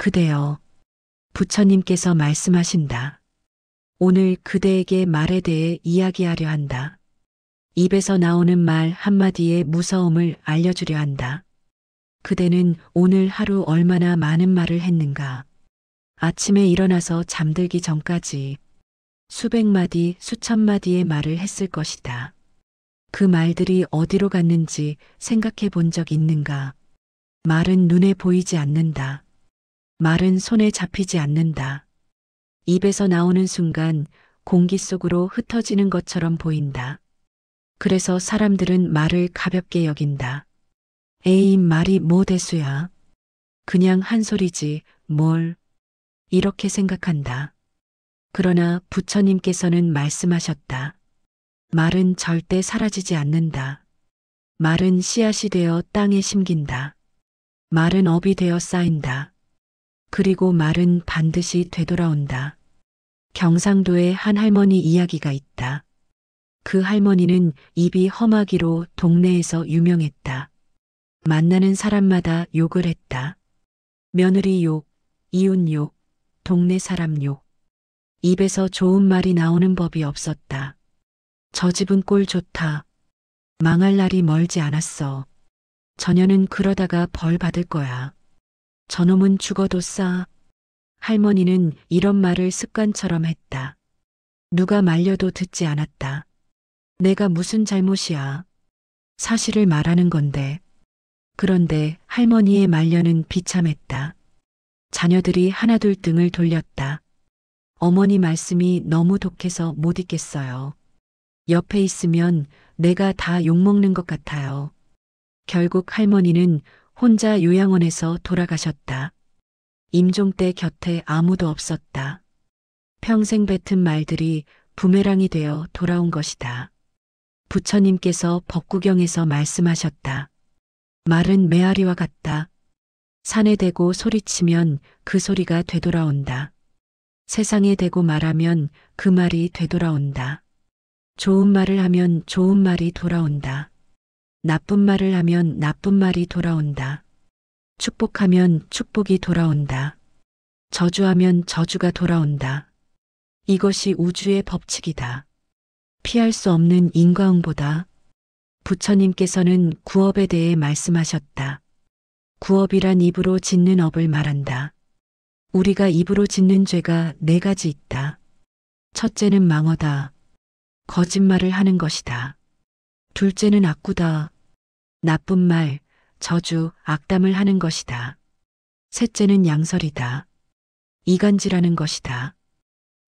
그대여, 부처님께서 말씀하신다. 오늘 그대에게 말에 대해 이야기하려 한다. 입에서 나오는 말 한마디의 무서움을 알려주려 한다. 그대는 오늘 하루 얼마나 많은 말을 했는가? 아침에 일어나서 잠들기 전까지 수백 마디, 수천 마디의 말을 했을 것이다. 그 말들이 어디로 갔는지 생각해 본 적 있는가? 말은 눈에 보이지 않는다. 말은 손에 잡히지 않는다. 입에서 나오는 순간 공기 속으로 흩어지는 것처럼 보인다. 그래서 사람들은 말을 가볍게 여긴다. 에이, 말이 뭐 대수야. 그냥 한 소리지, 뭘. 이렇게 생각한다. 그러나 부처님께서는 말씀하셨다. 말은 절대 사라지지 않는다. 말은 씨앗이 되어 땅에 심긴다. 말은 업이 되어 쌓인다. 그리고 말은 반드시 되돌아온다. 경상도에 한 할머니 이야기가 있다. 그 할머니는 입이 험하기로 동네에서 유명했다. 만나는 사람마다 욕을 했다. 며느리 욕, 이웃 욕, 동네 사람 욕. 입에서 좋은 말이 나오는 법이 없었다. 저 집은 꼴 좋다. 망할 날이 멀지 않았어. 저녀는 그러다가 벌 받을 거야. 저놈은 죽어도 싸. 할머니는 이런 말을 습관처럼 했다. 누가 말려도 듣지 않았다. 내가 무슨 잘못이야. 사실을 말하는 건데. 그런데 할머니의 말려는 비참했다. 자녀들이 하나둘 등을 돌렸다. 어머니 말씀이 너무 독해서 못 있겠어요. 옆에 있으면 내가 다 욕먹는 것 같아요. 결국 할머니는 혼자 요양원에서 돌아가셨다. 임종 때 곁에 아무도 없었다. 평생 뱉은 말들이 부메랑이 되어 돌아온 것이다. 부처님께서 법구경에서 말씀하셨다. 말은 메아리와 같다. 산에 대고 소리치면 그 소리가 되돌아온다. 세상에 대고 말하면 그 말이 되돌아온다. 좋은 말을 하면 좋은 말이 돌아온다. 나쁜 말을 하면 나쁜 말이 돌아온다. 축복하면 축복이 돌아온다. 저주하면 저주가 돌아온다. 이것이 우주의 법칙이다. 피할 수 없는 인과응보다. 부처님께서는 구업에 대해 말씀하셨다. 구업이란 입으로 짓는 업을 말한다. 우리가 입으로 짓는 죄가 네 가지 있다. 첫째는 망어다. 거짓말을 하는 것이다. 둘째는 악구다. 나쁜 말, 저주, 악담을 하는 것이다. 셋째는 양설이다. 이간질하는 것이다.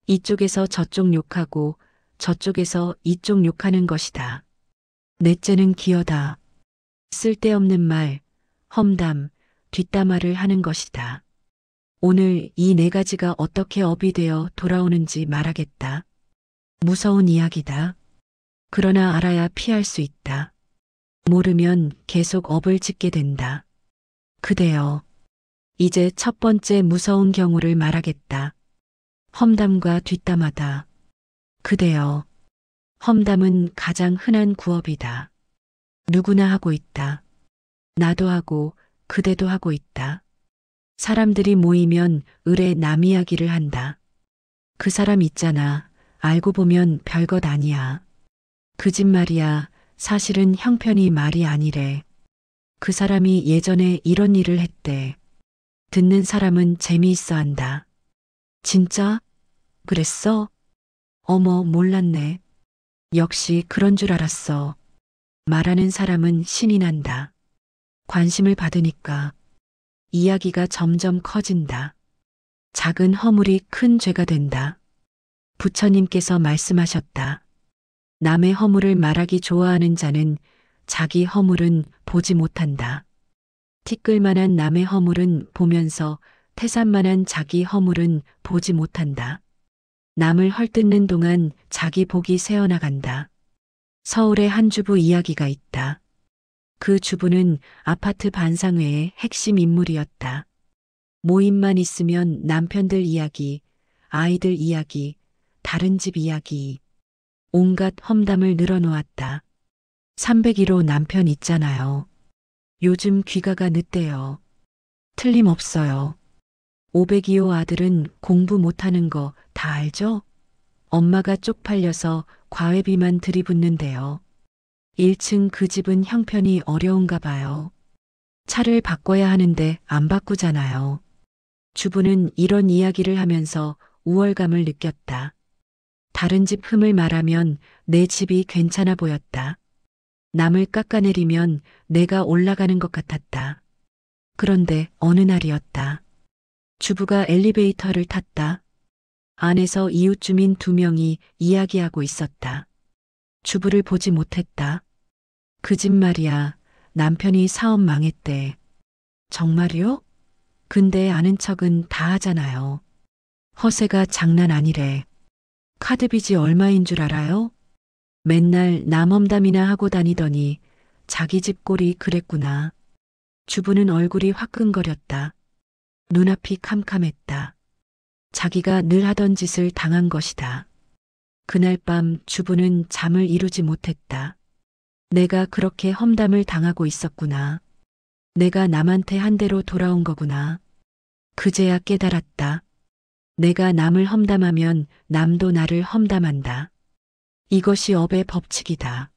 이쪽에서 저쪽 욕하고 저쪽에서 이쪽 욕하는 것이다. 넷째는 기어다. 쓸데없는 말, 험담, 뒷담화를 하는 것이다. 오늘 이 네 가지가 어떻게 업이 되어 돌아오는지 말하겠다. 무서운 이야기다. 그러나 알아야 피할 수 있다. 모르면 계속 업을 짓게 된다. 그대여, 이제 첫 번째 무서운 경우를 말하겠다. 험담과 뒷담화다. 그대여, 험담은 가장 흔한 구업이다. 누구나 하고 있다. 나도 하고 그대도 하고 있다. 사람들이 모이면 을에 남 이야기를 한다. 그 사람 있잖아. 알고 보면 별것 아니야. 그 집 말이야. 사실은 형편이 말이 아니래. 그 사람이 예전에 이런 일을 했대. 듣는 사람은 재미있어 한다. 진짜? 그랬어? 어머, 몰랐네. 역시 그런 줄 알았어. 말하는 사람은 신이 난다. 관심을 받으니까 이야기가 점점 커진다. 작은 허물이 큰 죄가 된다. 부처님께서 말씀하셨다. 남의 허물을 말하기 좋아하는 자는 자기 허물은 보지 못한다. 티끌만한 남의 허물은 보면서 태산만한 자기 허물은 보지 못한다. 남을 헐뜯는 동안 자기 복이 새어나간다. 서울의 한 주부 이야기가 있다. 그 주부는 아파트 반상회의 핵심 인물이었다. 모임만 있으면 남편들 이야기, 아이들 이야기, 다른 집 이야기, 온갖 험담을 늘어놓았다. 301호 남편 있잖아요. 요즘 귀가가 늦대요. 틀림없어요. 502호 아들은 공부 못하는 거 다 알죠? 엄마가 쪽팔려서 과외비만 들이붓는데요. 1층 그 집은 형편이 어려운가 봐요. 차를 바꿔야 하는데 안 바꾸잖아요. 주부는 이런 이야기를 하면서 우월감을 느꼈다. 다른 집 흠을 말하면 내 집이 괜찮아 보였다. 남을 깎아내리면 내가 올라가는 것 같았다. 그런데 어느 날이었다. 주부가 엘리베이터를 탔다. 안에서 이웃 주민 2명이 이야기하고 있었다. 주부를 보지 못했다. 그 집 말이야. 남편이 사업 망했대. 정말요? 근데 아는 척은 다 하잖아요. 허세가 장난 아니래. 카드빚이 얼마인 줄 알아요? 맨날 남 험담이나 하고 다니더니 자기 집 꼴이 그랬구나. 주부는 얼굴이 화끈거렸다. 눈앞이 캄캄했다. 자기가 늘 하던 짓을 당한 것이다. 그날 밤 주부는 잠을 이루지 못했다. 내가 그렇게 험담을 당하고 있었구나. 내가 남한테 한 대로 돌아온 거구나. 그제야 깨달았다. 내가 남을 험담하면 남도 나를 험담한다. 이것이 업의 법칙이다.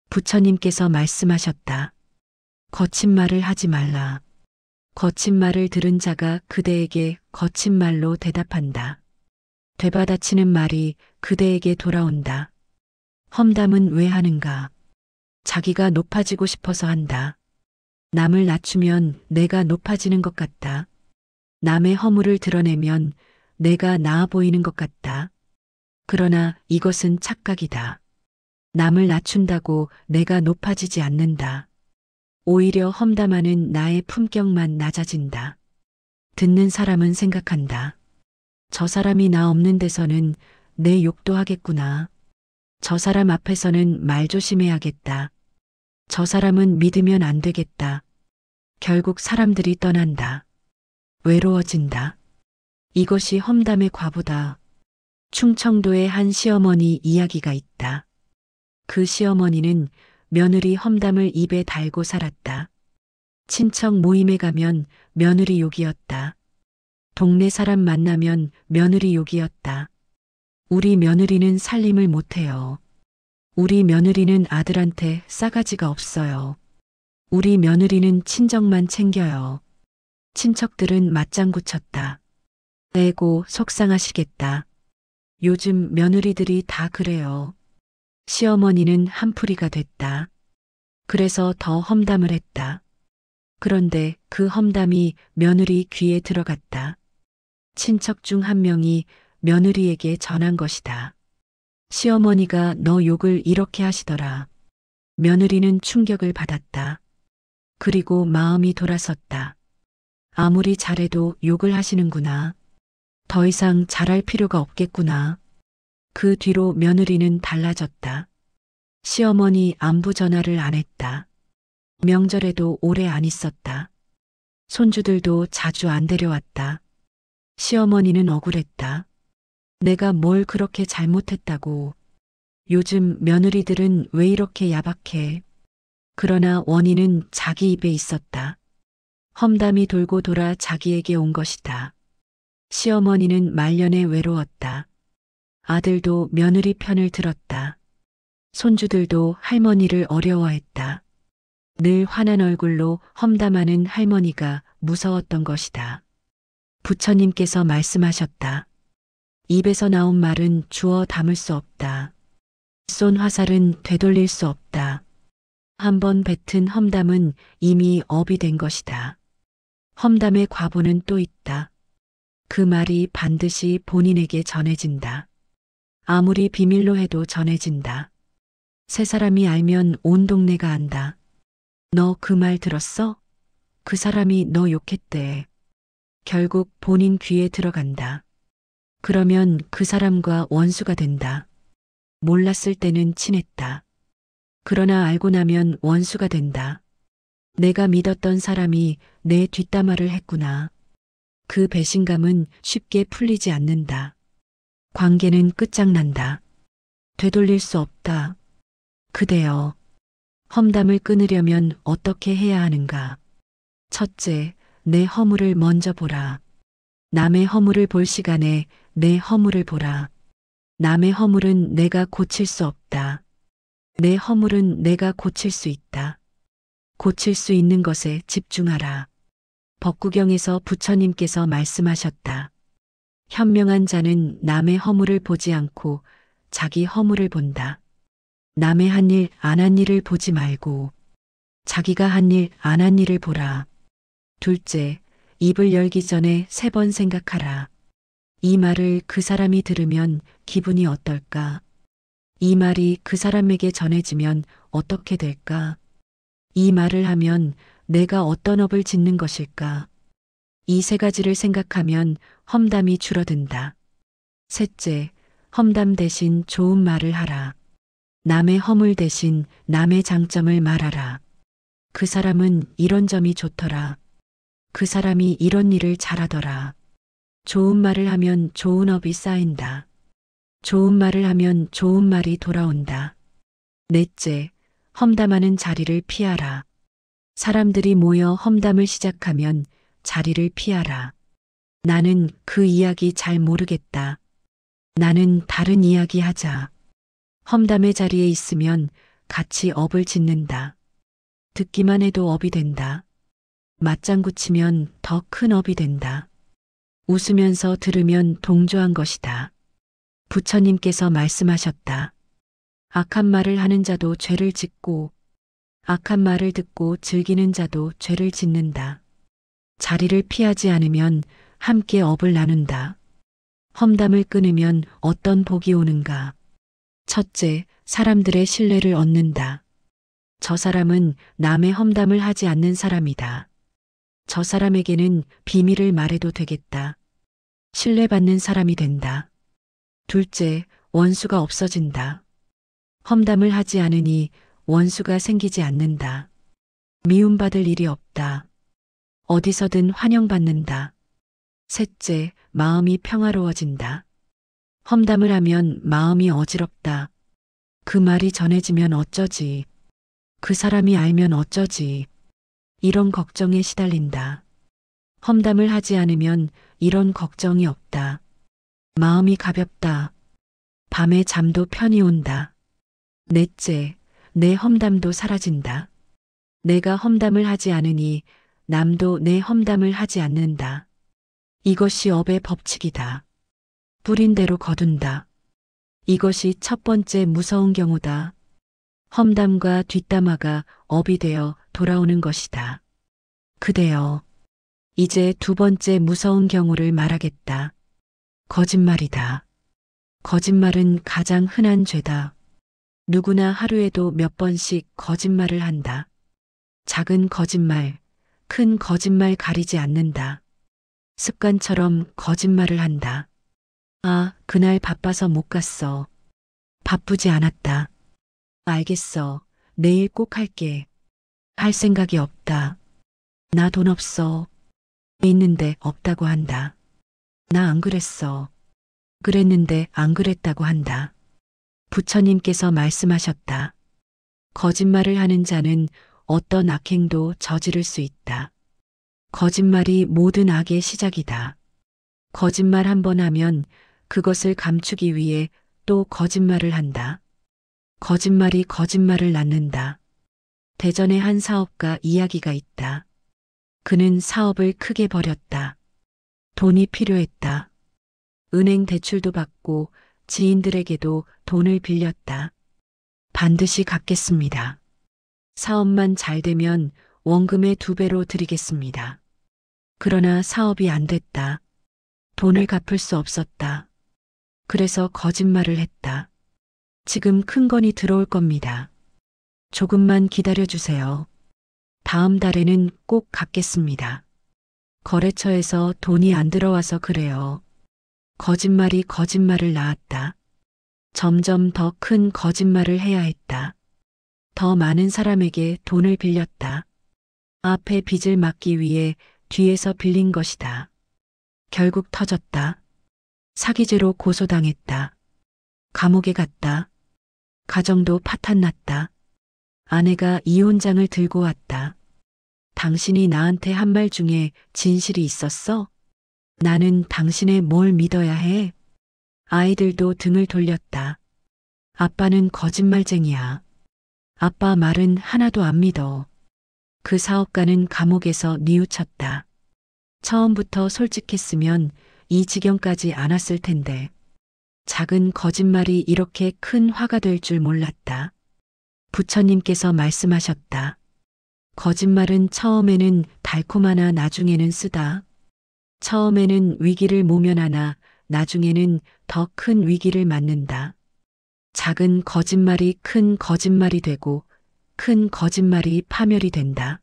부처님께서 말씀하셨다. 거친 말을 하지 말라. 거친 말을 들은 자가 그대에게 거친 말로 대답한다. 되받아치는 말이 그대에게 돌아온다. 험담은 왜 하는가? 자기가 높아지고 싶어서 한다. 남을 낮추면 내가 높아지는 것 같다. 남의 허물을 드러내면 내가 나아 보이는 것 같다. 그러나 이것은 착각이다. 남을 낮춘다고 내가 높아지지 않는다. 오히려 험담하는 나의 품격만 낮아진다. 듣는 사람은 생각한다. 저 사람이 나 없는 데서는 내 욕도 하겠구나. 저 사람 앞에서는 말 조심해야겠다. 저 사람은 믿으면 안 되겠다. 결국 사람들이 떠난다. 외로워진다. 이것이 험담의 과부다. 충청도의 한 시어머니 이야기가 있다. 그 시어머니는 며느리 험담을 입에 달고 살았다. 친척 모임에 가면 며느리 욕이었다. 동네 사람 만나면 며느리 욕이었다. 우리 며느리는 살림을 못해요. 우리 며느리는 아들한테 싸가지가 없어요. 우리 며느리는 친정만 챙겨요. 친척들은 맞장구 쳤다. 에고 속상하시겠다. 요즘 며느리들이 다 그래요. 시어머니는 한풀이가 됐다. 그래서 더 험담을 했다. 그런데 그 험담이 며느리 귀에 들어갔다. 친척 중 한 명이 며느리에게 전한 것이다. 시어머니가 너 욕을 이렇게 하시더라. 며느리는 충격을 받았다. 그리고 마음이 돌아섰다. 아무리 잘해도 욕을 하시는구나. 더 이상 잘할 필요가 없겠구나. 그 뒤로 며느리는 달라졌다. 시어머니 안부 전화를 안 했다. 명절에도 오래 안 있었다. 손주들도 자주 안 데려왔다. 시어머니는 억울했다. 내가 뭘 그렇게 잘못했다고. 요즘 며느리들은 왜 이렇게 야박해. 그러나 원인은 자기 입에 있었다. 험담이 돌고 돌아 자기에게 온 것이다. 시어머니는 말년에 외로웠다. 아들도 며느리 편을 들었다. 손주들도 할머니를 어려워했다. 늘 환한 얼굴로 험담하는 할머니가 무서웠던 것이다. 부처님께서 말씀하셨다. 입에서 나온 말은 주워 담을 수 없다. 쏜 화살은 되돌릴 수 없다. 한번 뱉은 험담은 이미 업이 된 것이다. 험담의 과보는 또 있다. 그 말이 반드시 본인에게 전해진다. 아무리 비밀로 해도 전해진다. 세 사람이 알면 온 동네가 안다. 너 그 말 들었어? 그 사람이 너 욕했대. 결국 본인 귀에 들어간다. 그러면 그 사람과 원수가 된다. 몰랐을 때는 친했다. 그러나 알고 나면 원수가 된다. 내가 믿었던 사람이 내 뒷담화를 했구나. 그 배신감은 쉽게 풀리지 않는다. 관계는 끝장난다. 되돌릴 수 없다. 그대여, 험담을 끊으려면 어떻게 해야 하는가? 첫째, 내 허물을 먼저 보라. 남의 허물을 볼 시간에 내 허물을 보라. 남의 허물은 내가 고칠 수 없다. 내 허물은 내가 고칠 수 있다. 고칠 수 있는 것에 집중하라. 법구경에서 부처님께서 말씀하셨다. 현명한 자는 남의 허물을 보지 않고 자기 허물을 본다. 남의 한 일, 안 한 일을 보지 말고 자기가 한 일, 안 한 일을 보라. 둘째, 입을 열기 전에 3번 생각하라. 이 말을 그 사람이 들으면 기분이 어떨까? 이 말이 그 사람에게 전해지면 어떻게 될까? 이 말을 하면 내가 어떤 업을 짓는 것일까? 이 3가지를 생각하면 험담이 줄어든다. 셋째, 험담 대신 좋은 말을 하라. 남의 허물 대신 남의 장점을 말하라. 그 사람은 이런 점이 좋더라. 그 사람이 이런 일을 잘하더라. 좋은 말을 하면 좋은 업이 쌓인다. 좋은 말을 하면 좋은 말이 돌아온다. 넷째, 험담하는 자리를 피하라. 사람들이 모여 험담을 시작하면 자리를 피하라. 나는 그 이야기 잘 모르겠다. 나는 다른 이야기 하자. 험담의 자리에 있으면 같이 업을 짓는다. 듣기만 해도 업이 된다. 맞장구 치면 더 큰 업이 된다. 웃으면서 들으면 동조한 것이다. 부처님께서 말씀하셨다. 악한 말을 하는 자도 죄를 짓고 악한 말을 듣고 즐기는 자도 죄를 짓는다. 자리를 피하지 않으면 함께 업을 나눈다. 험담을 끊으면 어떤 복이 오는가? 첫째, 사람들의 신뢰를 얻는다. 저 사람은 남의 험담을 하지 않는 사람이다. 저 사람에게는 비밀을 말해도 되겠다. 신뢰받는 사람이 된다. 둘째, 원수가 없어진다. 험담을 하지 않으니 원수가 생기지 않는다. 미움받을 일이 없다. 어디서든 환영받는다. 셋째, 마음이 평화로워진다. 험담을 하면 마음이 어지럽다. 그 말이 전해지면 어쩌지. 그 사람이 알면 어쩌지. 이런 걱정에 시달린다. 험담을 하지 않으면 이런 걱정이 없다. 마음이 가볍다. 밤에 잠도 편히 온다. 넷째, 내 험담도 사라진다. 내가 험담을 하지 않으니 남도 내 험담을 하지 않는다. 이것이 업의 법칙이다. 뿌린 대로 거둔다. 이것이 첫 번째 무서운 경우다. 험담과 뒷담화가 업이 되어 돌아오는 것이다. 그대여, 이제 2번째 무서운 경우를 말하겠다. 거짓말이다. 거짓말은 가장 흔한 죄다. 누구나 하루에도 몇 번씩 거짓말을 한다. 작은 거짓말, 큰 거짓말 가리지 않는다. 습관처럼 거짓말을 한다. 아, 그날 바빠서 못 갔어. 바쁘지 않았다. 알겠어. 내일 꼭 할게. 할 생각이 없다. 나 돈 없어. 있는데 없다고 한다. 나 안 그랬어. 그랬는데 안 그랬다고 한다. 부처님께서 말씀하셨다. 거짓말을 하는 자는 어떤 악행도 저지를 수 있다. 거짓말이 모든 악의 시작이다. 거짓말 한 번 하면 그것을 감추기 위해 또 거짓말을 한다. 거짓말이 거짓말을 낳는다. 대전의 한 사업가 이야기가 있다. 그는 사업을 크게 벌였다. 돈이 필요했다. 은행 대출도 받고 지인들에게도 돈을 빌렸다. 반드시 갚겠습니다. 사업만 잘 되면 원금의 2배로 드리겠습니다. 그러나 사업이 안 됐다. 돈을 갚을 수 없었다. 그래서 거짓말을 했다. 지금 큰 건이 들어올 겁니다. 조금만 기다려 주세요. 다음 달에는 꼭 갚겠습니다. 거래처에서 돈이 안 들어와서 그래요. 거짓말이 거짓말을 낳았다. 점점 더 큰 거짓말을 해야 했다. 더 많은 사람에게 돈을 빌렸다. 앞에 빚을 막기 위해 뒤에서 빌린 것이다. 결국 터졌다. 사기죄로 고소당했다. 감옥에 갔다. 가정도 파탄났다. 아내가 이혼장을 들고 왔다. 당신이 나한테 한 말 중에 진실이 있었어? 나는 당신의 뭘 믿어야 해? 아이들도 등을 돌렸다. 아빠는 거짓말쟁이야. 아빠 말은 하나도 안 믿어. 그 사업가는 감옥에서 뉘우쳤다. 처음부터 솔직했으면 이 지경까지 안 왔을 텐데. 작은 거짓말이 이렇게 큰 화가 될 줄 몰랐다. 부처님께서 말씀하셨다. 거짓말은 처음에는 달콤하나 나중에는 쓰다. 처음에는 위기를 모면하나 나중에는 더 큰 위기를 맞는다. 작은 거짓말이 큰 거짓말이 되고 큰 거짓말이 파멸이 된다.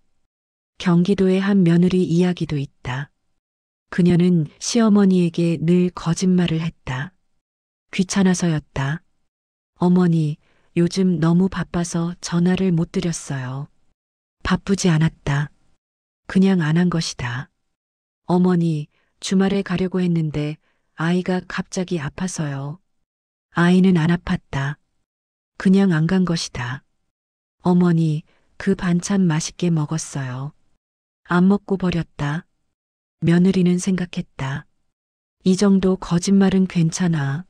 경기도의 한 며느리 이야기도 있다. 그녀는 시어머니에게 늘 거짓말을 했다. 귀찮아서였다. 어머니, 요즘 너무 바빠서 전화를 못 드렸어요. 바쁘지 않았다. 그냥 안 한 것이다. 어머니, 주말에 가려고 했는데 아이가 갑자기 아파서요. 아이는 안 아팠다. 그냥 안 간 것이다. 어머니, 그 반찬 맛있게 먹었어요. 안 먹고 버렸다. 며느리는 생각했다. 이 정도 거짓말은 괜찮아.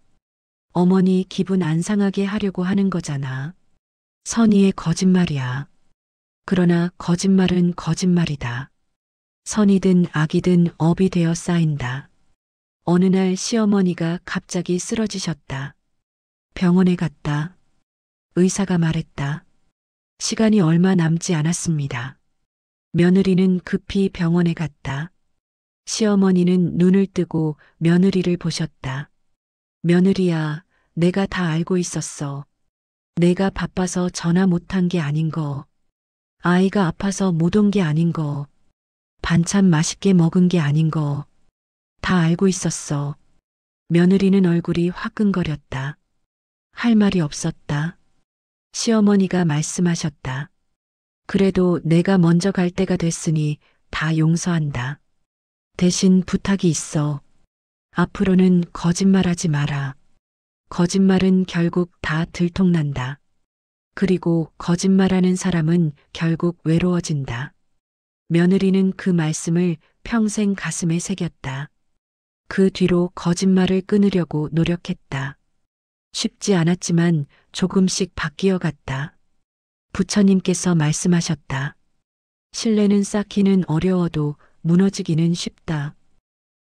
어머니 기분 안 상하게 하려고 하는 거잖아. 선의의 거짓말이야. 그러나 거짓말은 거짓말이다. 선이든 악이든 업이 되어 쌓인다. 어느 날 시어머니가 갑자기 쓰러지셨다. 병원에 갔다. 의사가 말했다. 시간이 얼마 남지 않았습니다. 며느리는 급히 병원에 갔다. 시어머니는 눈을 뜨고 며느리를 보셨다. 며느리야, 내가 다 알고 있었어. 내가 바빠서 전화 못한 게 아닌 거. 아이가 아파서 못 온 게 아닌 거. 반찬 맛있게 먹은 게 아닌 거. 다 알고 있었어. 며느리는 얼굴이 화끈거렸다. 할 말이 없었다. 시어머니가 말씀하셨다. 그래도 내가 먼저 갈 때가 됐으니 다 용서한다. 대신 부탁이 있어. 앞으로는 거짓말하지 마라. 거짓말은 결국 다 들통난다. 그리고 거짓말하는 사람은 결국 외로워진다. 며느리는 그 말씀을 평생 가슴에 새겼다. 그 뒤로 거짓말을 끊으려고 노력했다. 쉽지 않았지만 조금씩 바뀌어 갔다. 부처님께서 말씀하셨다. 신뢰는 쌓기는 어려워도 무너지기는 쉽다.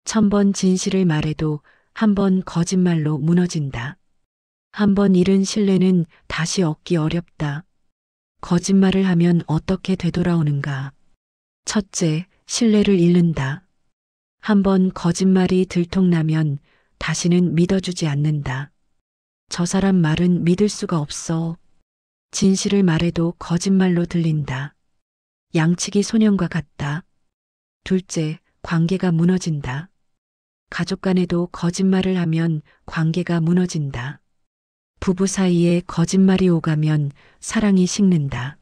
1000번 진실을 말해도 한 번 거짓말로 무너진다. 한 번 잃은 신뢰는 다시 얻기 어렵다. 거짓말을 하면 어떻게 되돌아오는가? 첫째, 신뢰를 잃는다. 한 번 거짓말이 들통나면 다시는 믿어주지 않는다. 저 사람 말은 믿을 수가 없어. 진실을 말해도 거짓말로 들린다. 양치기 소년과 같다. 둘째, 관계가 무너진다. 가족 간에도 거짓말을 하면 관계가 무너진다. 부부 사이에 거짓말이 오가면 사랑이 식는다.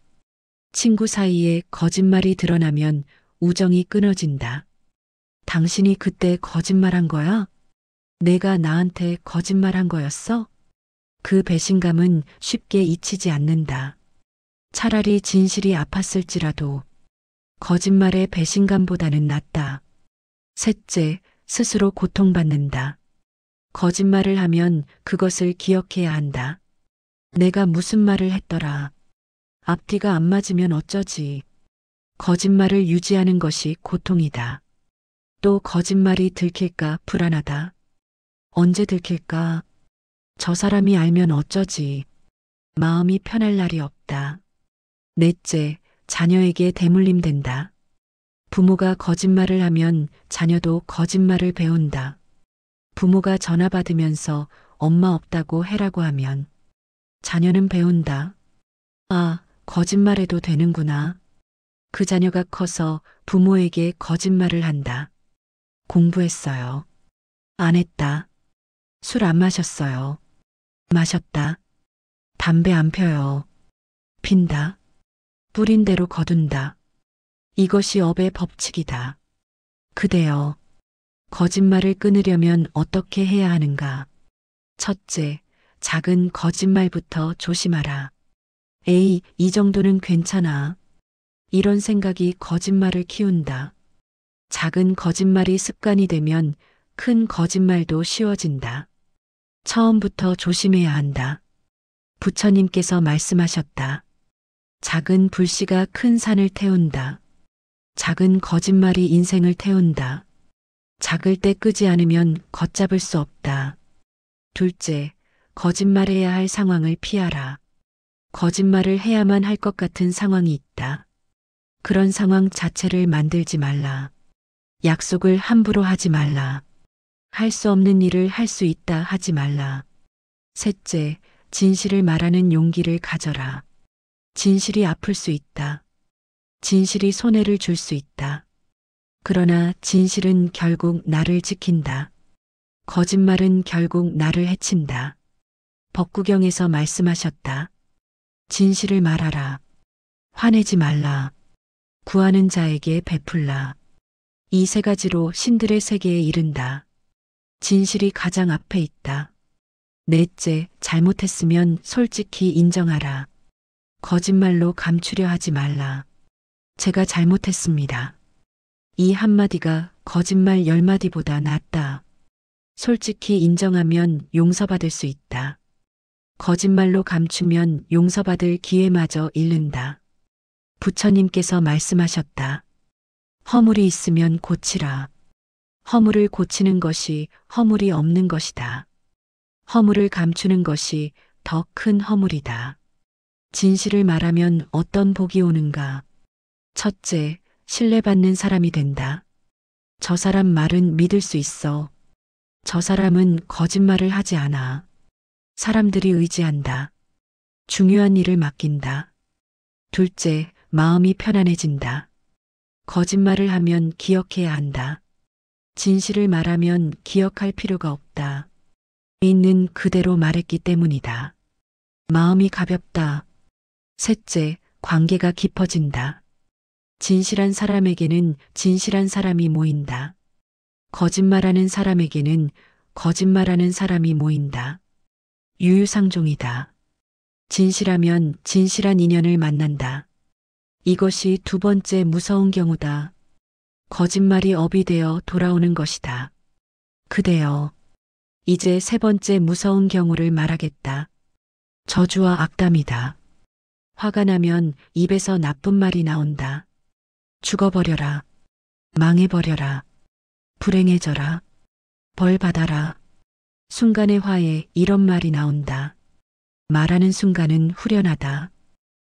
친구 사이에 거짓말이 드러나면 우정이 끊어진다. 당신이 그때 거짓말한 거야? 내가 나한테 거짓말한 거였어? 그 배신감은 쉽게 잊히지 않는다. 차라리 진실이 아팠을지라도 거짓말의 배신감보다는 낫다. 셋째, 스스로 고통받는다. 거짓말을 하면 그것을 기억해야 한다. 내가 무슨 말을 했더라. 앞뒤가 안 맞으면 어쩌지. 거짓말을 유지하는 것이 고통이다. 또 거짓말이 들킬까 불안하다. 언제 들킬까? 저 사람이 알면 어쩌지. 마음이 편할 날이 없다. 넷째, 자녀에게 대물림 된다. 부모가 거짓말을 하면 자녀도 거짓말을 배운다. 부모가 전화 받으면서 엄마 없다고 해라고 하면 자녀는 배운다. 아, 거짓말해도 되는구나. 그 자녀가 커서 부모에게 거짓말을 한다. 공부했어요. 안 했다. 술 안 마셨어요. 마셨다. 담배 안 펴요. 핀다. 뿌린 대로 거둔다. 이것이 업의 법칙이다. 그대여, 거짓말을 끊으려면 어떻게 해야 하는가? 첫째, 작은 거짓말부터 조심하라. 에이, 이 정도는 괜찮아. 이런 생각이 거짓말을 키운다. 작은 거짓말이 습관이 되면 큰 거짓말도 쉬워진다. 처음부터 조심해야 한다. 부처님께서 말씀하셨다. 작은 불씨가 큰 산을 태운다. 작은 거짓말이 인생을 태운다. 작을 때 끄지 않으면 걷잡을 수 없다. 둘째, 거짓말해야 할 상황을 피하라. 거짓말을 해야만 할 것 같은 상황이 있다. 그런 상황 자체를 만들지 말라. 약속을 함부로 하지 말라. 할 수 없는 일을 할 수 있다 하지 말라. 셋째, 진실을 말하는 용기를 가져라. 진실이 아플 수 있다. 진실이 손해를 줄 수 있다. 그러나 진실은 결국 나를 지킨다. 거짓말은 결국 나를 해친다. 법구경에서 말씀하셨다. 진실을 말하라. 화내지 말라. 구하는 자에게 베풀라. 이 세 가지로 신들의 세계에 이른다. 진실이 가장 앞에 있다. 넷째, 잘못했으면 솔직히 인정하라. 거짓말로 감추려 하지 말라. 제가 잘못했습니다. 이 한마디가 거짓말 10마디보다 낫다. 솔직히 인정하면 용서받을 수 있다. 거짓말로 감추면 용서받을 기회마저 잃는다. 부처님께서 말씀하셨다. 허물이 있으면 고치라. 허물을 고치는 것이 허물이 없는 것이다. 허물을 감추는 것이 더 큰 허물이다. 진실을 말하면 어떤 복이 오는가? 첫째, 신뢰받는 사람이 된다. 저 사람 말은 믿을 수 있어. 저 사람은 거짓말을 하지 않아. 사람들이 의지한다. 중요한 일을 맡긴다. 둘째, 마음이 편안해진다. 거짓말을 하면 기억해야 한다. 진실을 말하면 기억할 필요가 없다. 있는 그대로 말했기 때문이다. 마음이 가볍다. 셋째, 관계가 깊어진다. 진실한 사람에게는 진실한 사람이 모인다. 거짓말하는 사람에게는 거짓말하는 사람이 모인다. 유유상종이다. 진실하면 진실한 인연을 만난다. 이것이 두 번째 무서운 경우다. 거짓말이 업이 되어 돌아오는 것이다. 그대여, 이제 세 번째 무서운 경우를 말하겠다. 저주와 악담이다. 화가 나면 입에서 나쁜 말이 나온다. 죽어버려라. 망해버려라. 불행해져라. 벌 받아라. 순간의 화에 이런 말이 나온다. 말하는 순간은 후련하다.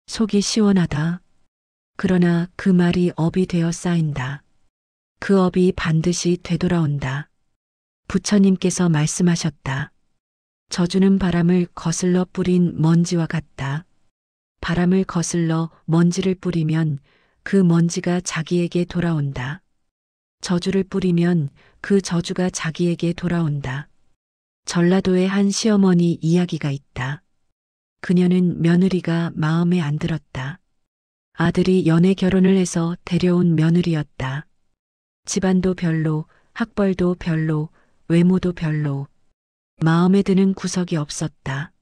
속이 시원하다. 그러나 그 말이 업이 되어 쌓인다. 그 업이 반드시 되돌아온다. 부처님께서 말씀하셨다. 저주는 바람을 거슬러 뿌린 먼지와 같다. 바람을 거슬러 먼지를 뿌리면 그 먼지가 자기에게 돌아온다. 저주를 뿌리면 그 저주가 자기에게 돌아온다. 전라도의 한 시어머니 이야기가 있다. 그녀는 며느리가 마음에 안 들었다. 아들이 연애 결혼을 해서 데려온 며느리였다. 집안도 별로, 학벌도 별로, 외모도 별로. 마음에 드는 구석이 없었다.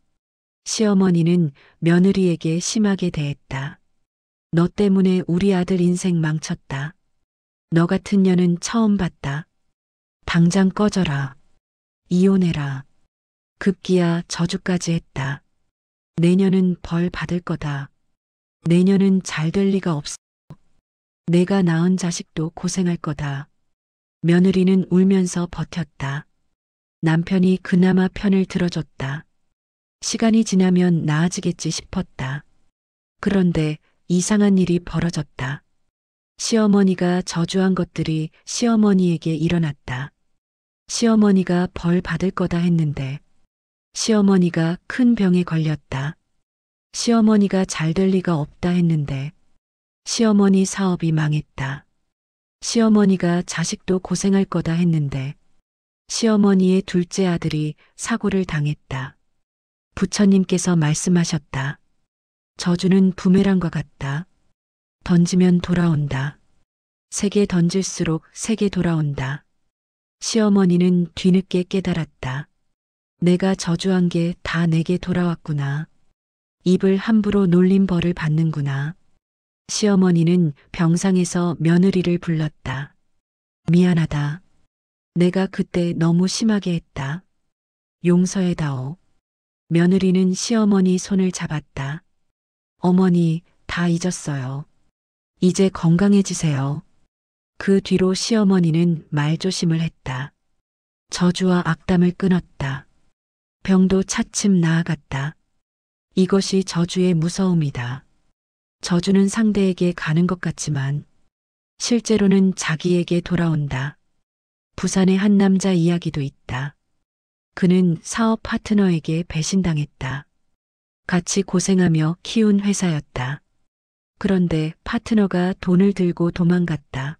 시어머니는 며느리에게 심하게 대했다. 너 때문에 우리 아들 인생 망쳤다. 너 같은 년은 처음 봤다. 당장 꺼져라. 이혼해라. 급기야 저주까지 했다. 내년은 벌 받을 거다. 내년은 잘 될 리가 없어. 내가 낳은 자식도 고생할 거다. 며느리는 울면서 버텼다. 남편이 그나마 편을 들어줬다. 시간이 지나면 나아지겠지 싶었다. 그런데 이상한 일이 벌어졌다. 시어머니가 저주한 것들이 시어머니에게 일어났다. 시어머니가 벌 받을 거다 했는데 시어머니가 큰 병에 걸렸다. 시어머니가 잘 될 리가 없다 했는데 시어머니 사업이 망했다. 시어머니가 자식도 고생할 거다 했는데 시어머니의 둘째 아들이 사고를 당했다. 부처님께서 말씀하셨다. 저주는 부메랑과 같다. 던지면 돌아온다. 세게 던질수록 세게 돌아온다. 시어머니는 뒤늦게 깨달았다. 내가 저주한 게 다 내게 돌아왔구나. 입을 함부로 놀린 벌을 받는구나. 시어머니는 병상에서 며느리를 불렀다. 미안하다. 내가 그때 너무 심하게 했다. 용서해다오. 며느리는 시어머니 손을 잡았다. 어머니, 다 잊었어요. 이제 건강해지세요. 그 뒤로 시어머니는 말조심을 했다. 저주와 악담을 끊었다. 병도 차츰 나아갔다. 이것이 저주의 무서움이다. 저주는 상대에게 가는 것 같지만 실제로는 자기에게 돌아온다. 부산의 한 남자 이야기도 있다. 그는 사업 파트너에게 배신당했다. 같이 고생하며 키운 회사였다. 그런데 파트너가 돈을 들고 도망갔다.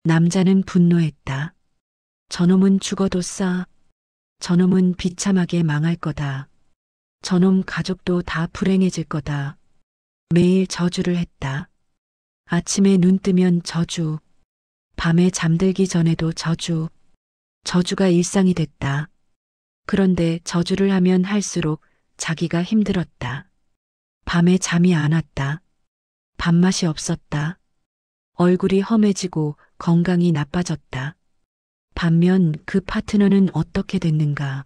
남자는 분노했다. 저놈은 죽어도 싸. 저놈은 비참하게 망할 거다. 저놈 가족도 다 불행해질 거다. 매일 저주를 했다. 아침에 눈 뜨면 저주. 밤에 잠들기 전에도 저주. 저주가 일상이 됐다. 그런데 저주를 하면 할수록 자기가 힘들었다. 밤에 잠이 안 왔다. 밥맛이 없었다. 얼굴이 험해지고 건강이 나빠졌다. 반면 그 파트너는 어떻게 됐는가?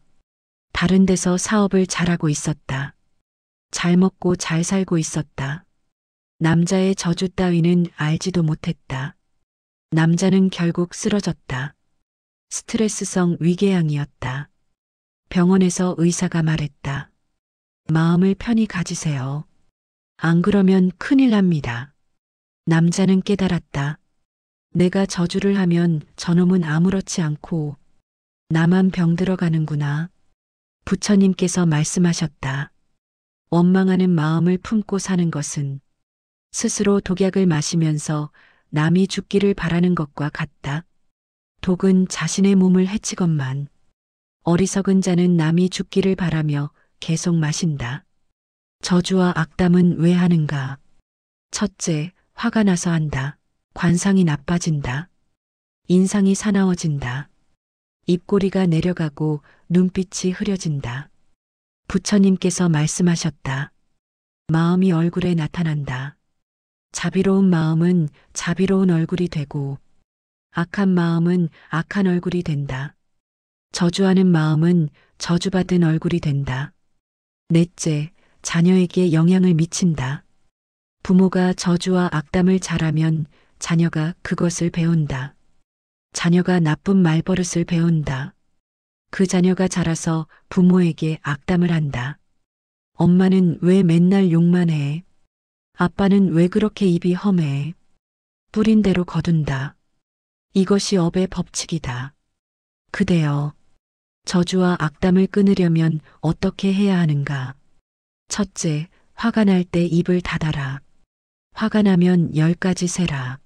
다른 데서 사업을 잘하고 있었다. 잘 먹고 잘 살고 있었다. 남자의 저주 따위는 알지도 못했다. 남자는 결국 쓰러졌다. 스트레스성 위궤양이었다. 병원에서 의사가 말했다. 마음을 편히 가지세요. 안 그러면 큰일 납니다. 남자는 깨달았다. 내가 저주를 하면 저놈은 아무렇지 않고 나만 병들어가는구나. 부처님께서 말씀하셨다. 원망하는 마음을 품고 사는 것은 스스로 독약을 마시면서 남이 죽기를 바라는 것과 같다. 독은 자신의 몸을 해치건만 어리석은 자는 남이 죽기를 바라며 계속 마신다. 저주와 악담은 왜 하는가? 첫째, 화가 나서 한다. 관상이 나빠진다. 인상이 사나워진다. 입꼬리가 내려가고 눈빛이 흐려진다. 부처님께서 말씀하셨다. 마음이 얼굴에 나타난다. 자비로운 마음은 자비로운 얼굴이 되고 악한 마음은 악한 얼굴이 된다. 저주하는 마음은 저주받은 얼굴이 된다. 넷째, 자녀에게 영향을 미친다. 부모가 저주와 악담을 잘하면 자녀가 그것을 배운다. 자녀가 나쁜 말버릇을 배운다. 그 자녀가 자라서 부모에게 악담을 한다. 엄마는 왜 맨날 욕만 해? 아빠는 왜 그렇게 입이 험해? 뿌린 대로 거둔다. 이것이 업의 법칙이다. 그대여, 저주와 악담을 끊으려면 어떻게 해야 하는가? 첫째, 화가 날 때 입을 닫아라. 화가 나면 10가지 세라.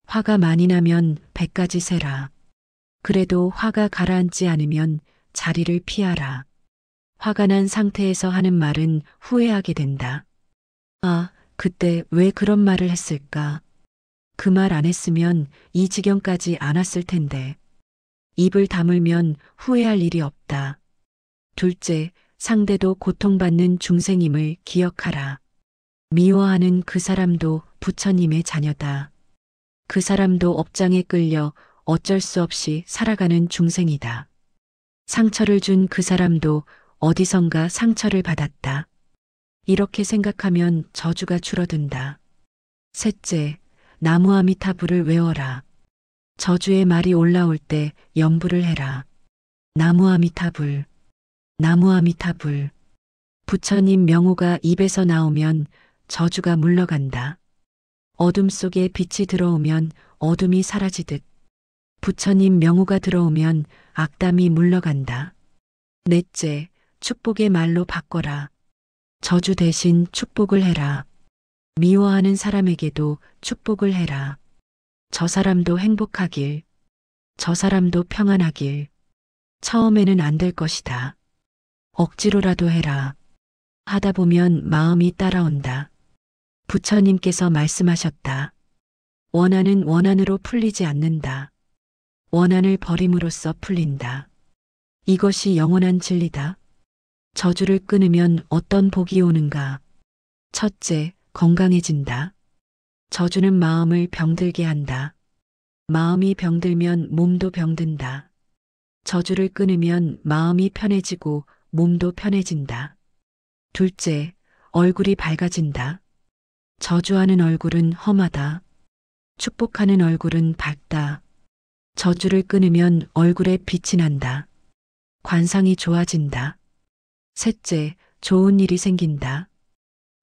화가 많이 나면 100가지 세라. 그래도 화가 가라앉지 않으면 자리를 피하라. 화가 난 상태에서 하는 말은 후회하게 된다. 아, 그때 왜 그런 말을 했을까? 그 말 안 했으면 이 지경까지 안 왔을 텐데. 입을 다물면 후회할 일이 없다. 둘째, 상대도 고통받는 중생임을 기억하라. 미워하는 그 사람도 부처님의 자녀다. 그 사람도 업장에 끌려 어쩔 수 없이 살아가는 중생이다. 상처를 준 그 사람도 어디선가 상처를 받았다. 이렇게 생각하면 저주가 줄어든다. 셋째, 나무아미타불을 외워라. 저주의 말이 올라올 때 염불을 해라. 나무아미타불, 나무아미타불. 부처님 명호가 입에서 나오면 저주가 물러간다. 어둠 속에 빛이 들어오면 어둠이 사라지듯 부처님 명호가 들어오면 악담이 물러간다. 넷째, 축복의 말로 바꿔라. 저주 대신 축복을 해라. 미워하는 사람에게도 축복을 해라. 저 사람도 행복하길. 저 사람도 평안하길. 처음에는 안 될 것이다. 억지로라도 해라. 하다 보면 마음이 따라온다. 부처님께서 말씀하셨다. 원한은 원한으로 풀리지 않는다. 원한을 버림으로써 풀린다. 이것이 영원한 진리다. 저주를 끊으면 어떤 복이 오는가? 첫째, 건강해진다. 저주는 마음을 병들게 한다. 마음이 병들면 몸도 병든다. 저주를 끊으면 마음이 편해지고 몸도 편해진다. 둘째, 얼굴이 밝아진다. 저주하는 얼굴은 험하다. 축복하는 얼굴은 밝다. 저주를 끊으면 얼굴에 빛이 난다. 관상이 좋아진다. 셋째, 좋은 일이 생긴다.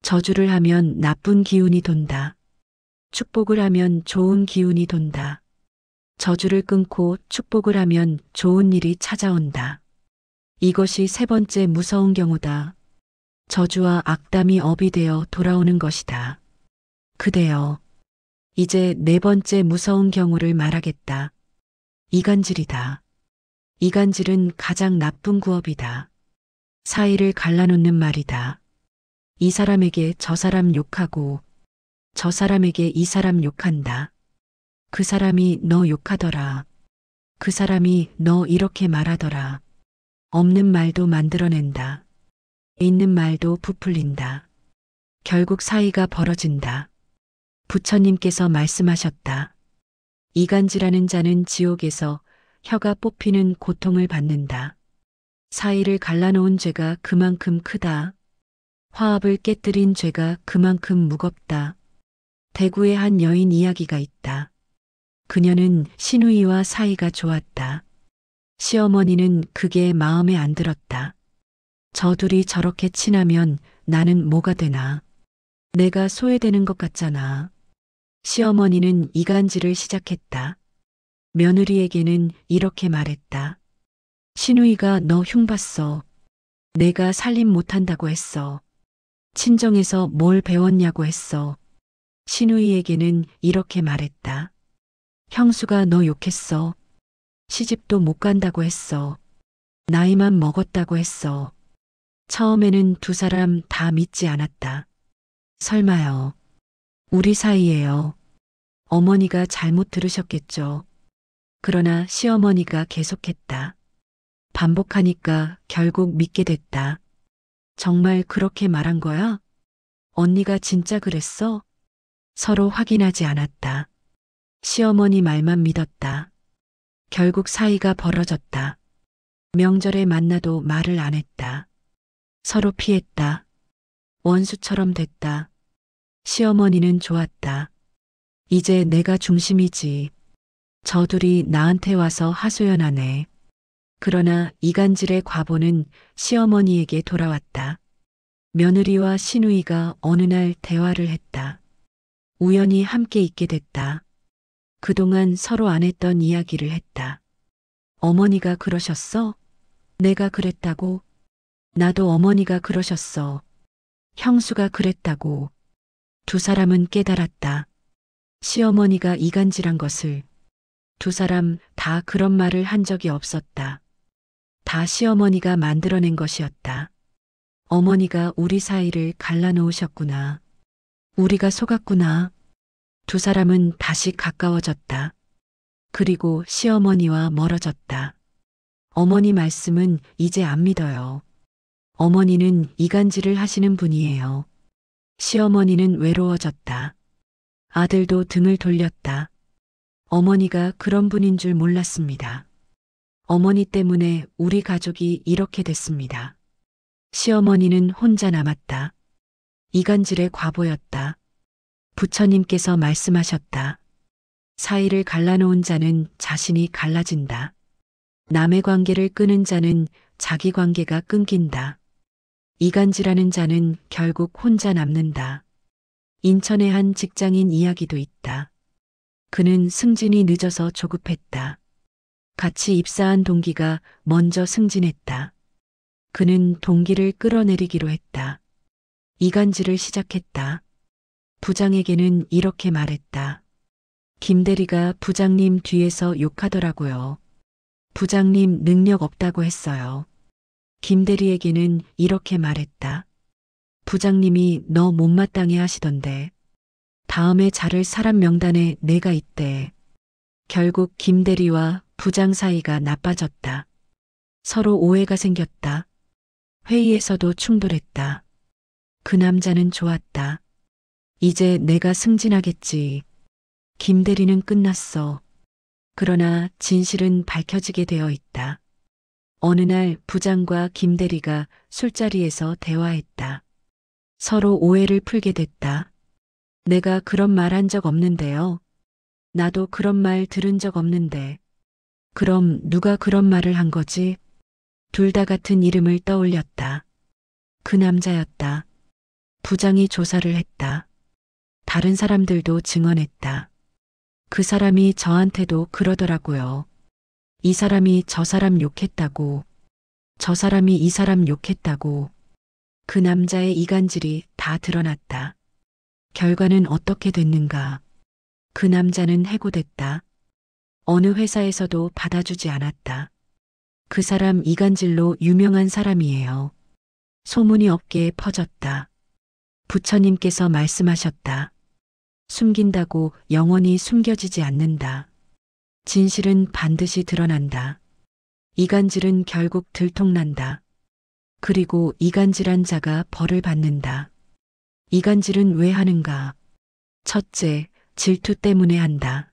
저주를 하면 나쁜 기운이 돈다. 축복을 하면 좋은 기운이 돈다. 저주를 끊고 축복을 하면 좋은 일이 찾아온다. 이것이 세 번째 무서운 경우다. 저주와 악담이 업이 되어 돌아오는 것이다. 그대여, 이제 네 번째 무서운 경우를 말하겠다. 이간질이다. 이간질은 가장 나쁜 구업이다. 사이를 갈라놓는 말이다. 이 사람에게 저 사람 욕하고 저 사람에게 이 사람 욕한다. 그 사람이 너 욕하더라. 그 사람이 너 이렇게 말하더라. 없는 말도 만들어낸다. 있는 말도 부풀린다. 결국 사이가 벌어진다. 부처님께서 말씀하셨다. 이간질하는 자는 지옥에서 혀가 뽑히는 고통을 받는다. 사이를 갈라놓은 죄가 그만큼 크다. 화합을 깨뜨린 죄가 그만큼 무겁다. 대구의 한 여인 이야기가 있다. 그녀는 시누이와 사이가 좋았다. 시어머니는 그게 마음에 안 들었다. 저 둘이 저렇게 친하면 나는 뭐가 되나. 내가 소외되는 것 같잖아. 시어머니는 이간질을 시작했다. 며느리에게는 이렇게 말했다. 시누이가 너 흉봤어. 내가 살림 못한다고 했어. 친정에서 뭘 배웠냐고 했어. 시누이에게는 이렇게 말했다. 형수가 너 욕했어. 시집도 못 간다고 했어. 나이만 먹었다고 했어. 처음에는 두 사람 다 믿지 않았다. 설마요. 우리 사이예요. 어머니가 잘못 들으셨겠죠. 그러나 시어머니가 계속했다. 반복하니까 결국 믿게 됐다. 정말 그렇게 말한 거야? 언니가 진짜 그랬어? 서로 확인하지 않았다. 시어머니 말만 믿었다. 결국 사이가 벌어졌다. 명절에 만나도 말을 안 했다. 서로 피했다. 원수처럼 됐다. 시어머니는 좋았다. 이제 내가 중심이지. 저 둘이 나한테 와서 하소연하네. 그러나 이간질의 과보는 시어머니에게 돌아왔다. 며느리와 시누이가 어느 날 대화를 했다. 우연히 함께 있게 됐다. 그동안 서로 안 했던 이야기를 했다. 어머니가 그러셨어? 내가 그랬다고? 나도 어머니가 그러셨어. 형수가 그랬다고. 두 사람은 깨달았다. 시어머니가 이간질한 것을. 두 사람 다 그런 말을 한 적이 없었다. 다 시어머니가 만들어낸 것이었다. 어머니가 우리 사이를 갈라놓으셨구나. 우리가 속았구나. 두 사람은 다시 가까워졌다. 그리고 시어머니와 멀어졌다. 어머니 말씀은 이제 안 믿어요. 어머니는 이간질을 하시는 분이에요. 시어머니는 외로워졌다. 아들도 등을 돌렸다. 어머니가 그런 분인 줄 몰랐습니다. 어머니 때문에 우리 가족이 이렇게 됐습니다. 시어머니는 혼자 남았다. 이간질의 과보였다. 부처님께서 말씀하셨다. 사이를 갈라놓은 자는 자신이 갈라진다. 남의 관계를 끄는 자는 자기 관계가 끊긴다. 이간질하는 자는 결국 혼자 남는다. 인천의 한 직장인 이야기도 있다. 그는 승진이 늦어서 조급했다. 같이 입사한 동기가 먼저 승진했다. 그는 동기를 끌어내리기로 했다. 이간질을 시작했다. 부장에게는 이렇게 말했다. 김 대리가 부장님 뒤에서 욕하더라고요. 부장님 능력 없다고 했어요. 김 대리에게는 이렇게 말했다. 부장님이 너 못마땅해 하시던데. 다음에 자를 사람 명단에 내가 있대. 결국 김 대리와 부장 사이가 나빠졌다. 서로 오해가 생겼다. 회의에서도 충돌했다. 그 남자는 좋았다. 이제 내가 승진하겠지. 김 대리는 끝났어. 그러나 진실은 밝혀지게 되어 있다. 어느 날 부장과 김대리가 술자리에서 대화했다. 서로 오해를 풀게 됐다. 내가 그런 말 한 적 없는데요. 나도 그런 말 들은 적 없는데. 그럼 누가 그런 말을 한 거지? 둘 다 같은 이름을 떠올렸다. 그 남자였다. 부장이 조사를 했다. 다른 사람들도 증언했다. 그 사람이 저한테도 그러더라고요. 이 사람이 저 사람 욕했다고. 저 사람이 이 사람 욕했다고. 그 남자의 이간질이 다 드러났다. 결과는 어떻게 됐는가? 그 남자는 해고됐다. 어느 회사에서도 받아주지 않았다. 그 사람 이간질로 유명한 사람이에요. 소문이 업계에 퍼졌다. 부처님께서 말씀하셨다. 숨긴다고 영원히 숨겨지지 않는다. 진실은 반드시 드러난다. 이간질은 결국 들통난다. 그리고 이간질한 자가 벌을 받는다. 이간질은 왜 하는가? 첫째, 질투 때문에 한다.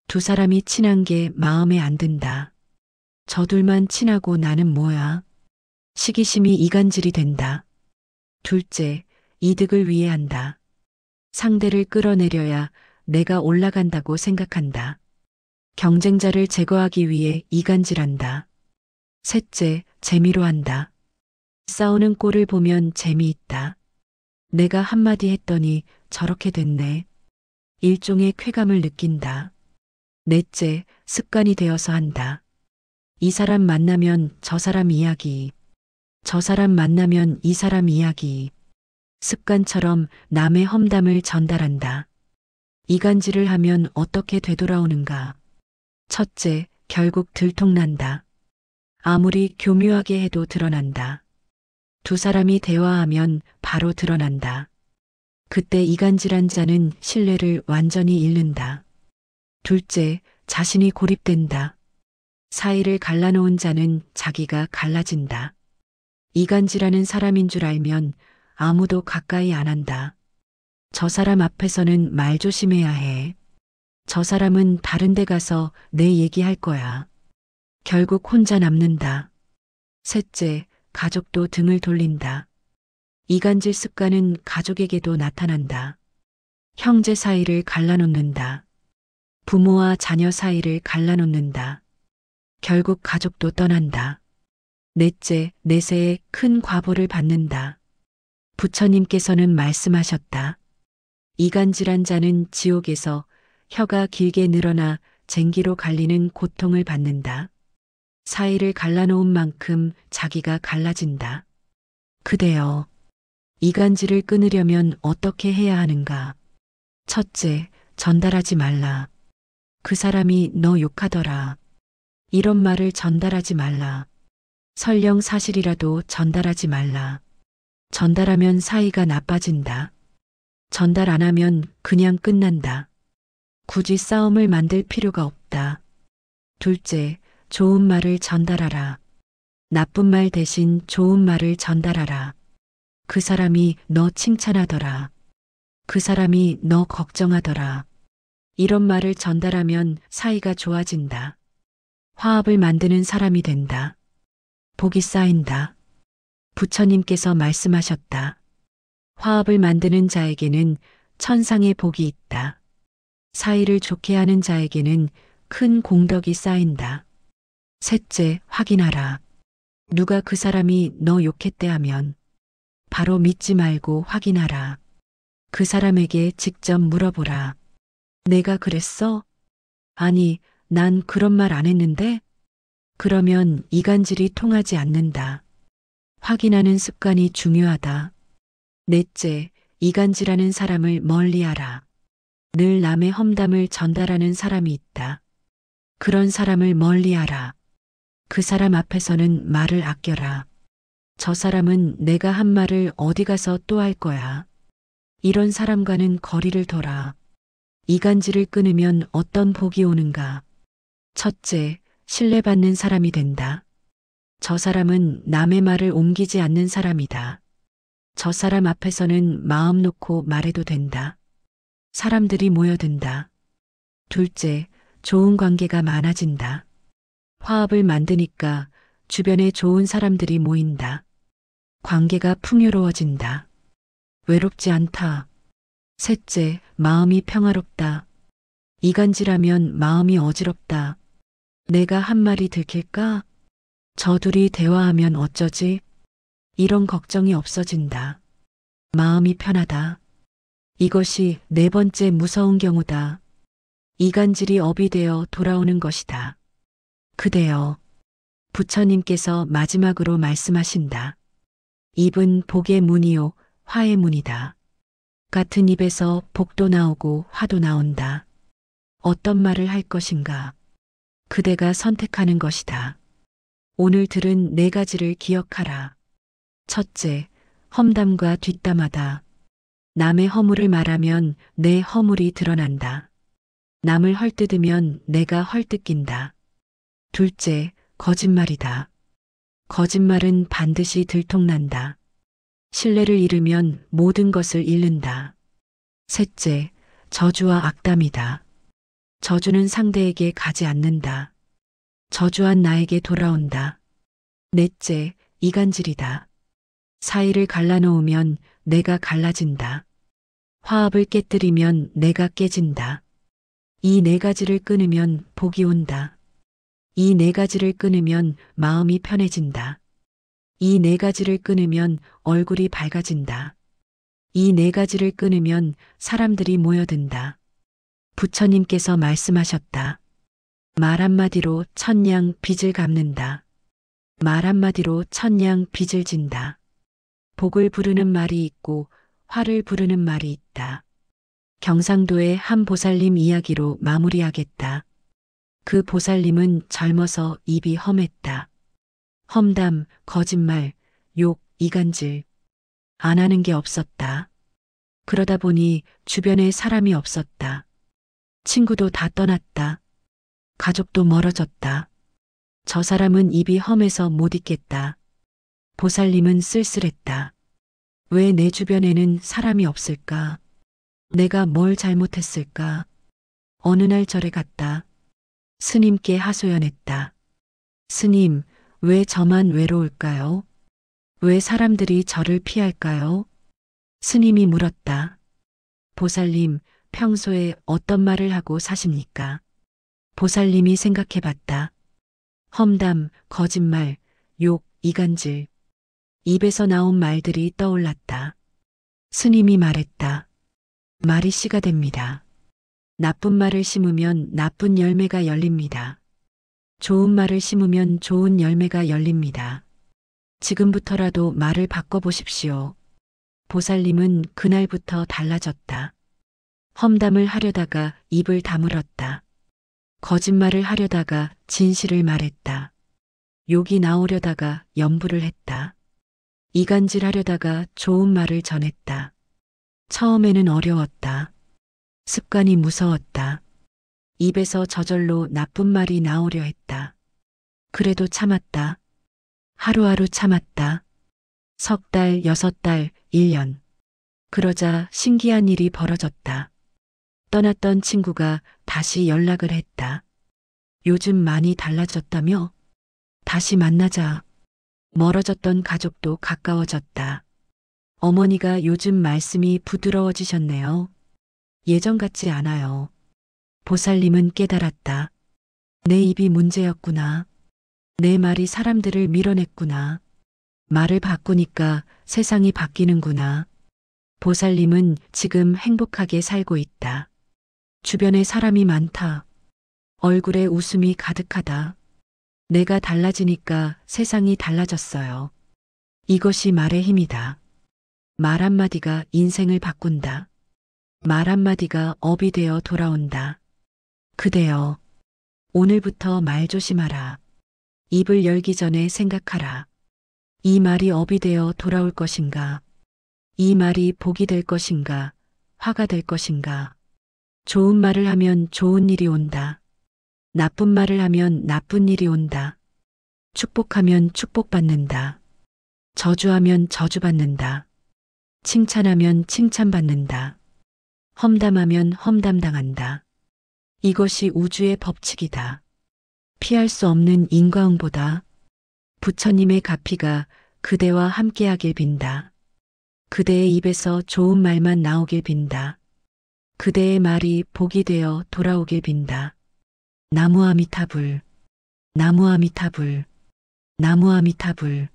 두 사람이 친한 게 마음에 안 든다. 저둘만 친하고 나는 뭐야? 시기심이 이간질이 된다. 둘째, 이득을 위해 한다. 상대를 끌어내려야 내가 올라간다고 생각한다. 경쟁자를 제거하기 위해 이간질한다. 셋째, 재미로 한다. 싸우는 꼴을 보면 재미있다. 내가 한마디 했더니 저렇게 됐네. 일종의 쾌감을 느낀다. 넷째, 습관이 되어서 한다. 이 사람 만나면 저 사람 이야기. 저 사람 만나면 이 사람 이야기. 습관처럼 남의 험담을 전달한다. 이간질을 하면 어떻게 되돌아오는가? 첫째, 결국 들통난다. 아무리 교묘하게 해도 드러난다. 두 사람이 대화하면 바로 드러난다. 그때 이간질한 자는 신뢰를 완전히 잃는다. 둘째, 자신이 고립된다. 사이를 갈라놓은 자는 자기가 갈라진다. 이간질하는 사람인 줄 알면 아무도 가까이 안 한다. 저 사람 앞에서는 말 조심해야 해. 저 사람은 다른 데 가서 내 얘기할 거야. 결국 혼자 남는다. 셋째, 가족도 등을 돌린다. 이간질 습관은 가족에게도 나타난다. 형제 사이를 갈라놓는다. 부모와 자녀 사이를 갈라놓는다. 결국 가족도 떠난다. 넷째, 내세에 큰 과보를 받는다. 부처님께서는 말씀하셨다. 이간질한 자는 지옥에서 혀가 길게 늘어나 쟁기로 갈리는 고통을 받는다. 사이를 갈라놓은 만큼 자기가 갈라진다. 그대여, 이간질을 끊으려면 어떻게 해야 하는가? 첫째, 전달하지 말라. 그 사람이 너 욕하더라. 이런 말을 전달하지 말라. 설령 사실이라도 전달하지 말라. 전달하면 사이가 나빠진다. 전달 안 하면 그냥 끝난다. 굳이 싸움을 만들 필요가 없다. 둘째, 좋은 말을 전달하라. 나쁜 말 대신 좋은 말을 전달하라. 그 사람이 너 칭찬하더라. 그 사람이 너 걱정하더라. 이런 말을 전달하면 사이가 좋아진다. 화합을 만드는 사람이 된다. 복이 쌓인다. 부처님께서 말씀하셨다. 화합을 만드는 자에게는 천상의 복이 있다. 사이를 좋게 하는 자에게는 큰 공덕이 쌓인다. 셋째, 확인하라. 누가 그 사람이 너 욕했대 하면 바로 믿지 말고 확인하라. 그 사람에게 직접 물어보라. 내가 그랬어? 아니, 난 그런 말 안 했는데? 그러면 이간질이 통하지 않는다. 확인하는 습관이 중요하다. 넷째, 이간질하는 사람을 멀리하라. 늘 남의 험담을 전달하는 사람이 있다. 그런 사람을 멀리하라. 그 사람 앞에서는 말을 아껴라. 저 사람은 내가 한 말을 어디 가서 또 할 거야. 이런 사람과는 거리를 둬라. 이간질을 끊으면 어떤 복이 오는가? 첫째, 신뢰받는 사람이 된다. 저 사람은 남의 말을 옮기지 않는 사람이다. 저 사람 앞에서는 마음 놓고 말해도 된다. 사람들이 모여든다. 둘째, 좋은 관계가 많아진다. 화합을 만드니까 주변에 좋은 사람들이 모인다. 관계가 풍요로워진다. 외롭지 않다. 셋째, 마음이 평화롭다. 이간질하면 마음이 어지럽다. 내가 한 말이 들킬까? 저 둘이 대화하면 어쩌지? 이런 걱정이 없어진다. 마음이 편하다. 이것이 네 번째 무서운 경우다. 이간질이 업이 되어 돌아오는 것이다. 그대여, 부처님께서 마지막으로 말씀하신다. 입은 복의 문이요, 화의 문이다. 같은 입에서 복도 나오고 화도 나온다. 어떤 말을 할 것인가? 그대가 선택하는 것이다. 오늘 들은 네 가지를 기억하라. 첫째, 험담과 뒷담화다. 남의 허물을 말하면 내 허물이 드러난다. 남을 헐뜯으면 내가 헐뜯긴다. 둘째, 거짓말이다. 거짓말은 반드시 들통난다. 신뢰를 잃으면 모든 것을 잃는다. 셋째, 저주와 악담이다. 저주는 상대에게 가지 않는다. 저주한 나에게 돌아온다. 넷째, 이간질이다. 사이를 갈라놓으면 내가 갈라진다. 화합을 깨뜨리면 내가 깨진다. 이 네 가지를 끊으면 복이 온다. 이 네 가지를 끊으면 마음이 편해진다. 이 네 가지를 끊으면 얼굴이 밝아진다. 이 네 가지를 끊으면 사람들이 모여든다. 부처님께서 말씀하셨다. 말 한마디로 천냥 빚을 갚는다. 말 한마디로 천냥 빚을 진다. 복을 부르는 말이 있고 화를 부르는 말이 있다. 경상도의 한 보살님 이야기로 마무리하겠다. 그 보살님은 젊어서 입이 험했다. 험담, 거짓말, 욕, 이간질. 안 하는 게 없었다. 그러다 보니 주변에 사람이 없었다. 친구도 다 떠났다. 가족도 멀어졌다. 저 사람은 입이 험해서 못 있겠다. 보살님은 쓸쓸했다. 왜 내 주변에는 사람이 없을까? 내가 뭘 잘못했을까? 어느 날 절에 갔다. 스님께 하소연했다. 스님, 왜 저만 외로울까요? 왜 사람들이 저를 피할까요? 스님이 물었다. 보살님, 평소에 어떤 말을 하고 사십니까? 보살님이 생각해 봤다. 험담, 거짓말, 욕, 이간질. 입에서 나온 말들이 떠올랐다. 스님이 말했다. 말이 씨가 됩니다. 나쁜 말을 심으면 나쁜 열매가 열립니다. 좋은 말을 심으면 좋은 열매가 열립니다. 지금부터라도 말을 바꿔보십시오. 보살님은 그날부터 달라졌다. 험담을 하려다가 입을 다물었다. 거짓말을 하려다가 진실을 말했다. 욕이 나오려다가 염불을 했다. 이간질하려다가 좋은 말을 전했다. 처음에는 어려웠다. 습관이 무서웠다. 입에서 저절로 나쁜 말이 나오려 했다. 그래도 참았다. 하루하루 참았다. 석 달, 6달, 1년. 그러자 신기한 일이 벌어졌다. 떠났던 친구가 다시 연락을 했다. 요즘 많이 달라졌다며? 다시 만나자. 멀어졌던 가족도 가까워졌다. 어머니가 요즘 말씀이 부드러워지셨네요. 예전 같지 않아요. 보살님은 깨달았다. 내 입이 문제였구나. 내 말이 사람들을 밀어냈구나. 말을 바꾸니까 세상이 바뀌는구나. 보살님은 지금 행복하게 살고 있다. 주변에 사람이 많다. 얼굴에 웃음이 가득하다. 내가 달라지니까 세상이 달라졌어요. 이것이 말의 힘이다. 말 한마디가 인생을 바꾼다. 말 한마디가 업이 되어 돌아온다. 그대여, 오늘부터 말 조심하라. 입을 열기 전에 생각하라. 이 말이 업이 되어 돌아올 것인가? 이 말이 복이 될 것인가? 화가 될 것인가? 좋은 말을 하면 좋은 일이 온다. 나쁜 말을 하면 나쁜 일이 온다. 축복하면 축복받는다. 저주하면 저주받는다. 칭찬하면 칭찬받는다. 험담하면 험담당한다. 이것이 우주의 법칙이다. 피할 수 없는 인과응보다. 부처님의 가피가 그대와 함께하길 빈다. 그대의 입에서 좋은 말만 나오길 빈다. 그대의 말이 복이 되어 돌아오길 빈다. 나무 아미타불, 나무 아미타불, 나무 아미타불.